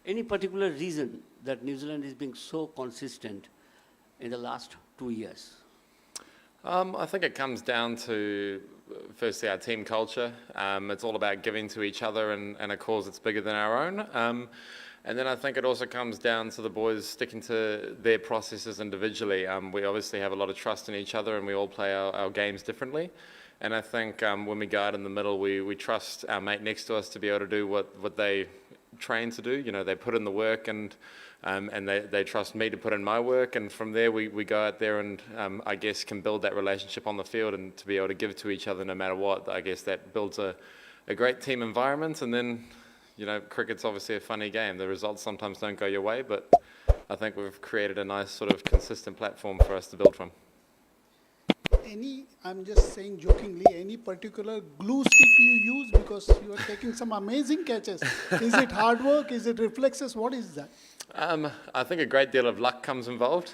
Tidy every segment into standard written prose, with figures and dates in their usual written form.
Any particular reason that New Zealand is being so consistent in the last 2 years? I think it comes down to, firstly, our team culture. It's all about giving to each other and a cause that's bigger than our own. And then I think it also comes down to the boys sticking to their processes individually. We obviously have a lot of trust in each other and we all play our games differently. And I think when we go out in the middle, we trust our mate next to us to be able to do what they train to do. You know, they put in the work and they trust me to put in my work. And from there, we go out there and I guess can build that relationship on the field and to be able to give to each other no matter what. I guess that builds a great team environment. And then, you know, cricket's obviously a funny game. The results sometimes don't go your way, but I think we've created a nice sort of consistent platform for us to build from. I'm just saying jokingly, any particular glue stick you use because you are taking some amazing catches? Is it hard work? Is it reflexes? What is that? I think a great deal of luck comes involved.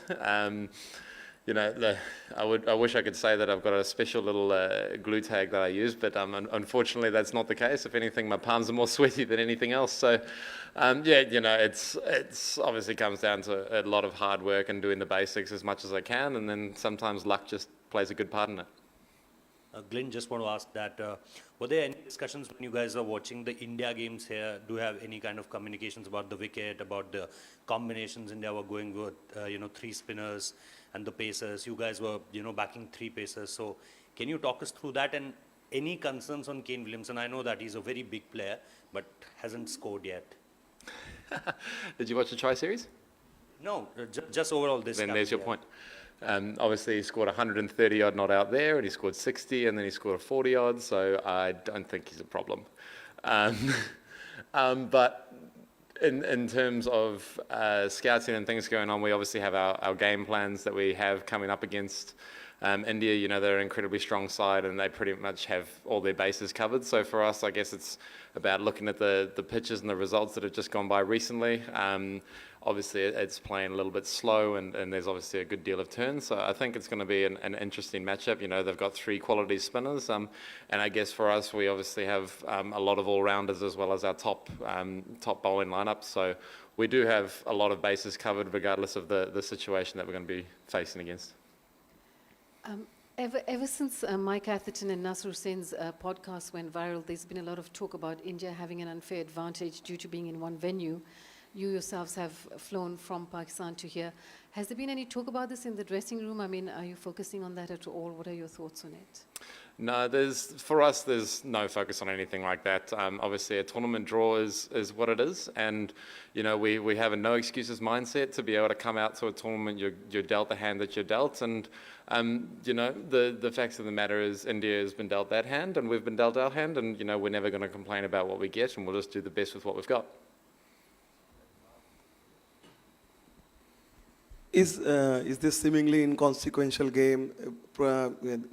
You know, I wish I could say that I've got a special little glue tag that I use, but unfortunately that's not the case. If anything, my palms are more sweaty than anything else. So, yeah, you know, it's obviously comes down to a lot of hard work and doing the basics as much as I can, and then sometimes luck just plays a good part in it. Glenn, just want to ask that, were there any discussions when you guys are watching the India games here? Do you have any kind of communications about the wicket, about the combinations India were going with, you know, 3 spinners and the pacers? You guys were, you know, backing 3 pacers. So can you talk us through that and any concerns on Kane Williamson? I know that he's a very big player, but hasn't scored yet. Did you watch the Tri-Series? No, just overall this. Then there's your point. Obviously, he scored 130 odd not out there, and he scored 60, and then he scored a 40 odd. So I don't think he's a problem. But in terms of scouting and things going on, we obviously have our game plans that we have coming up against India. You know, they're an incredibly strong side, and they pretty much have all their bases covered. So for us, I guess it's about looking at the pitches and the results that have just gone by recently. Obviously, it's playing a little bit slow, and there's obviously a good deal of turns. So I think it's going to be an interesting matchup. You know, they've got 3 quality spinners, and I guess for us, we obviously have a lot of all-rounders as well as our top bowling lineup. So we do have a lot of bases covered, regardless of the situation that we're going to be facing against. Ever since Mike Atherton and Nasser Hussain's podcast went viral, there's been a lot of talk about India having an unfair advantage due to being in one venue. You yourselves have flown from Pakistan to here. Has there been any talk about this in the dressing room? I mean, are you focusing on that at all? What are your thoughts on it? No, for us, there's no focus on anything like that. Obviously, a tournament draw is what it is, and you know we have a no excuses mindset to be able to come out to a tournament. You're dealt the hand that you're dealt, and you know the facts of the matter is India has been dealt that hand, and we've been dealt our hand, and you know we're never going to complain about what we get, and we'll just do the best with what we've got. Is this seemingly inconsequential game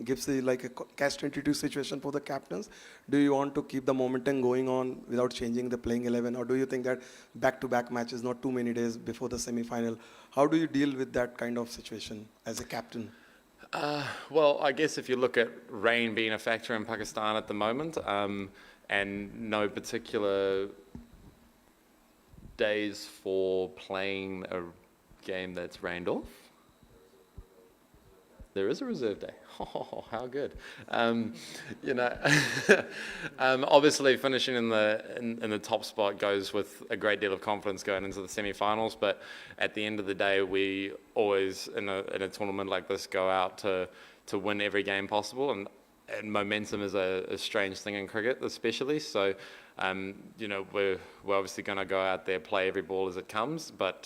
gives like a catch-22 situation for the captains? Do you want to keep the momentum going on without changing the playing 11, or do you think that back-to-back matches, not too many days before the semi-final? How do you deal with that kind of situation as a captain? Well, I guess if you look at rain being a factor in Pakistan at the moment, and no particular days for playing a game that's rained off. There is a reserve day. Oh, how good! You know, obviously finishing in the top spot goes with a great deal of confidence going into the semi-finals. But at the end of the day, we always in a tournament like this go out to win every game possible, and momentum is a strange thing in cricket, especially. So, you know, we're obviously going to go out there, play every ball as it comes, but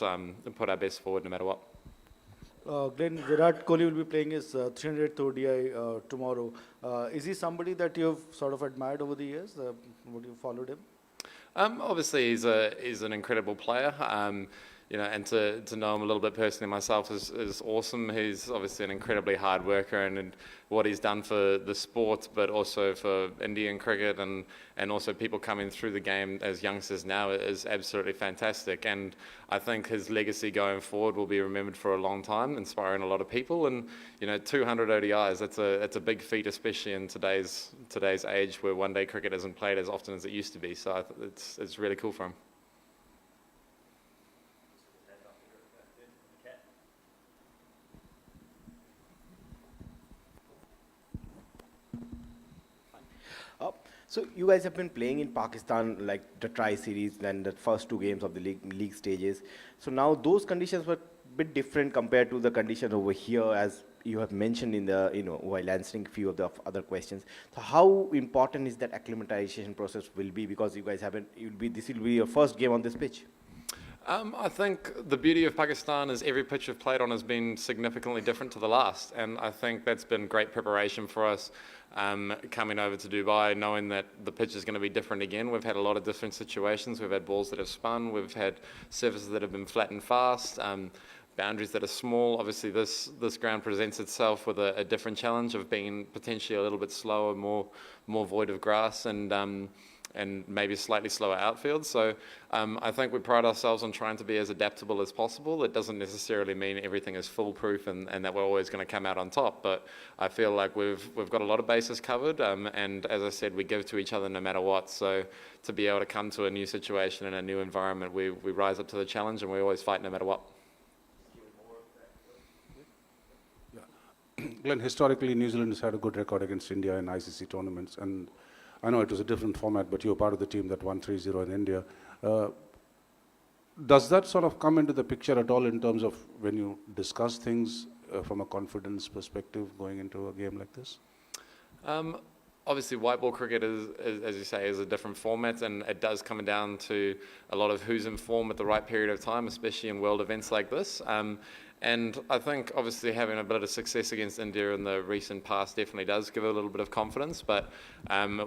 put our best forward no matter what. Glenn, Virat Kohli will be playing his 300th ODI tomorrow. Is he somebody that you've sort of admired over the years? Would you followed him? Obviously, he's an incredible player. You know, and to know him a little bit personally myself is awesome. He's obviously an incredibly hard worker, and what he's done for the sport, but also for Indian cricket, and also people coming through the game as youngsters now is absolutely fantastic. And I think his legacy going forward will be remembered for a long time, inspiring a lot of people. And you know, 200 ODIs, that's a big feat, especially in today's age where one-day cricket isn't played as often as it used to be. So it's really cool for him. So you guys have been playing in Pakistan, like the tri-series and the first two games of the league stages. So now those conditions were a bit different compared to the conditions over here, as you have mentioned in the, while answering a few of the other questions. So how important is that acclimatization process will be, because you guys haven't, this will be your first game on this pitch? I think the beauty of Pakistan is every pitch we've played on has been significantly different to the last, and I think that's been great preparation for us coming over to Dubai, knowing that the pitch is going to be different again. We've had a lot of different situations. We've had balls that have spun, we've had surfaces that have been flat and fast, boundaries that are small. Obviously this ground presents itself with a different challenge of being potentially a little bit slower, more void of grass, and maybe slightly slower outfield. So I think we pride ourselves on trying to be as adaptable as possible. It doesn't necessarily mean everything is foolproof and that we're always going to come out on top, but I feel like we've got a lot of bases covered, and as I said, we give to each other no matter what. So to be able to come to a new situation and a new environment, we rise up to the challenge, and we always fight no matter what. Glenn, historically, New Zealand has had a good record against India in ICC tournaments, and I know it was a different format, but you were part of the team that won 3-0 in India. Does that sort of come into the picture at all in terms of when you discuss things from a confidence perspective going into a game like this? Obviously, white ball cricket is, as you say, is a different format, and it does come down to a lot of who's in form at the right period of time, especially in world events like this. And I think obviously having a bit of success against India in the recent past definitely does give a little bit of confidence, but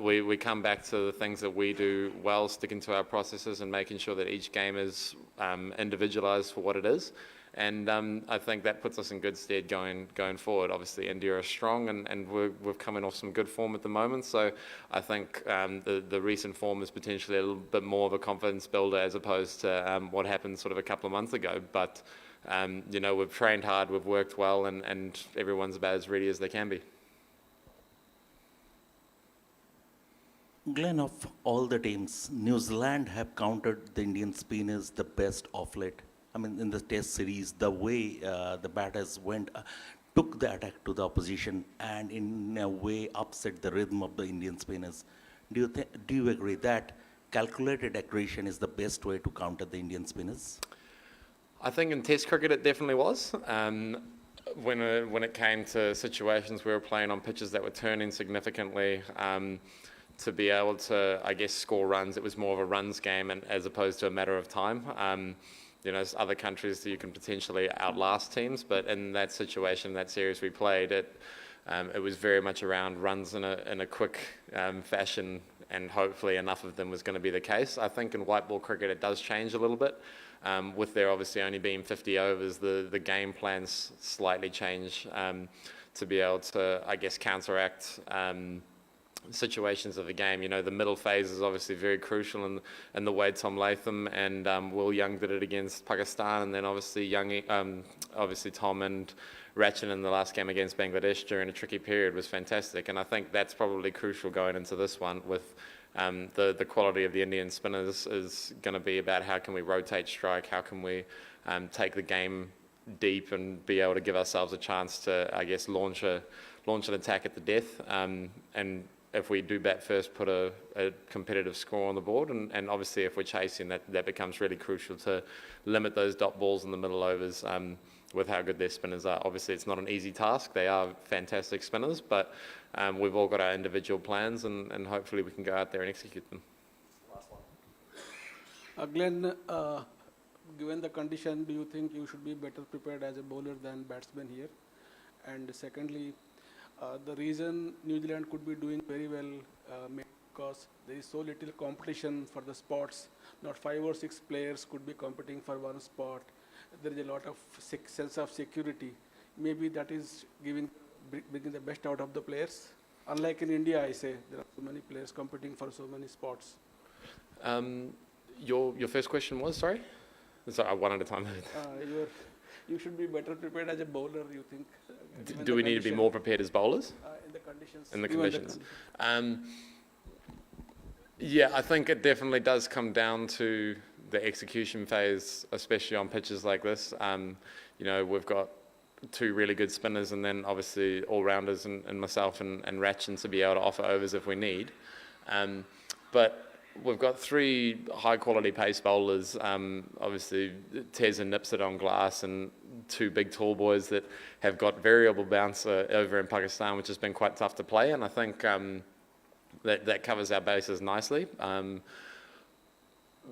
we come back to the things that we do well, sticking to our processes and making sure that each game is individualized for what it is. And I think that puts us in good stead going forward. Obviously, India are strong, and we've come in off some good form at the moment. So I think the recent form is potentially a little bit more of a confidence builder as opposed to what happened sort of a couple of months ago. But we've trained hard, we've worked well, and everyone's about as ready as they can be. Glenn, of all the teams, New Zealand have countered the Indian spinners the best of late. I mean, in the Test series, the way the batters took the attack to the opposition and in a way upset the rhythm of the Indian spinners. Do you agree that calculated aggression is the best way to counter the Indian spinners? I think in Test cricket it definitely was. When it came to situations we were playing on pitches that were turning significantly, to be able to, I guess, score runs, it was more of a runs game and as opposed to a matter of time. There's other countries that you can potentially outlast teams, but in that situation, that series we played, it was very much around runs in a quick fashion, and hopefully enough of them was going to be the case. I think in white ball cricket it does change a little bit. With there obviously only being 50 overs, the game plans slightly change to be able to, I guess, counteract situations of the game. The middle phase is obviously very crucial in the way Tom Latham and Will Young did it against Pakistan, and then obviously Tom and Ratchin in the last game against Bangladesh during a tricky period was fantastic, and I think that's probably crucial going into this one with the quality of the Indian spinners is going to be about how can we rotate strike, how can we take the game deep and be able to give ourselves a chance to, I guess, launch an attack at the death, and if we do bat first, put a competitive score on the board, and obviously if we're chasing, that becomes really crucial to limit those dot balls in the middle overs with how good their spinners are. Obviously it's not an easy task, they are fantastic spinners, but we've all got our individual plans, and hopefully we can go out there and execute them. Glenn, given the condition, do you think you should be better prepared as a bowler than batsman here? And secondly, the reason New Zealand could be doing very well because there is so little competition for the spots. Not 5 or 6 players could be competing for one spot. There is a lot of sense of security. Maybe that is bringing the best out of the players. Unlike in India, I say, there are so many players competing for so many spots. Your first question was, sorry? Sorry, one at a time. You should be better prepared as a bowler, you think? Do we need to be more prepared as bowlers? In the conditions. In the conditions. Yeah, I think it definitely does come down to the execution phase, especially on pitches like this. We've got 2 really good spinners, and then obviously all-rounders and myself and Ratchin to be able to offer overs if we need. But we've got three high-quality pace bowlers. Obviously, Tez and Nipsit on glass, and two big tall boys that have got variable bounce over in Pakistan, which has been quite tough to play. And I think that covers our bases nicely.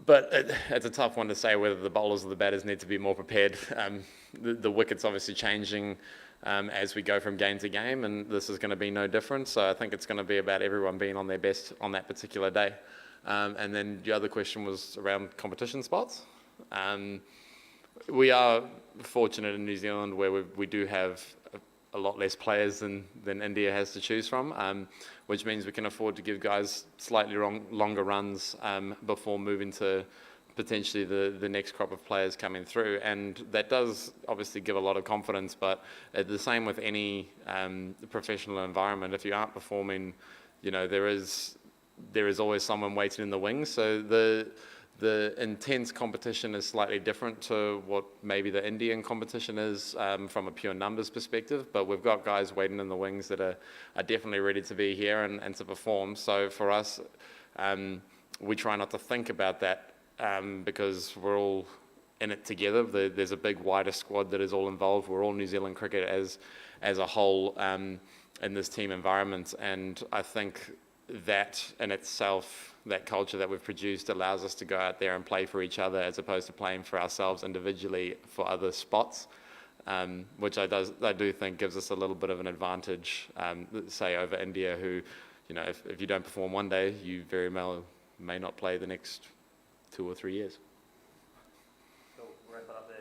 But it's a tough one to say whether the bowlers or the batters need to be more prepared. The wicket's obviously changing as we go from game to game, and this is going to be no different. So I think it's going to be about everyone being on their best on that particular day. And then the other question was around competition spots. We are fortunate in New Zealand where we do have a lot less players than India has to choose from, which means we can afford to give guys slightly longer runs before moving to potentially the next crop of players coming through. And that does obviously give a lot of confidence, but the same with any professional environment. If you aren't performing, there is always someone waiting in the wings. So the intense competition is slightly different to what maybe the Indian competition is from a pure numbers perspective, but we've got guys waiting in the wings that are definitely ready to be here and to perform. So for us, we try not to think about that because we're all in it together. There's a big wider squad that is all involved. We're all New Zealand cricket as a whole in this team environment, and I think that in itself, that culture that we've produced allows us to go out there and play for each other as opposed to playing for ourselves individually for other spots, which I do think gives us a little bit of an advantage, say over India, who, if you don't perform one day, you very well may not play the next 2 or 3 years. So wrap it up there.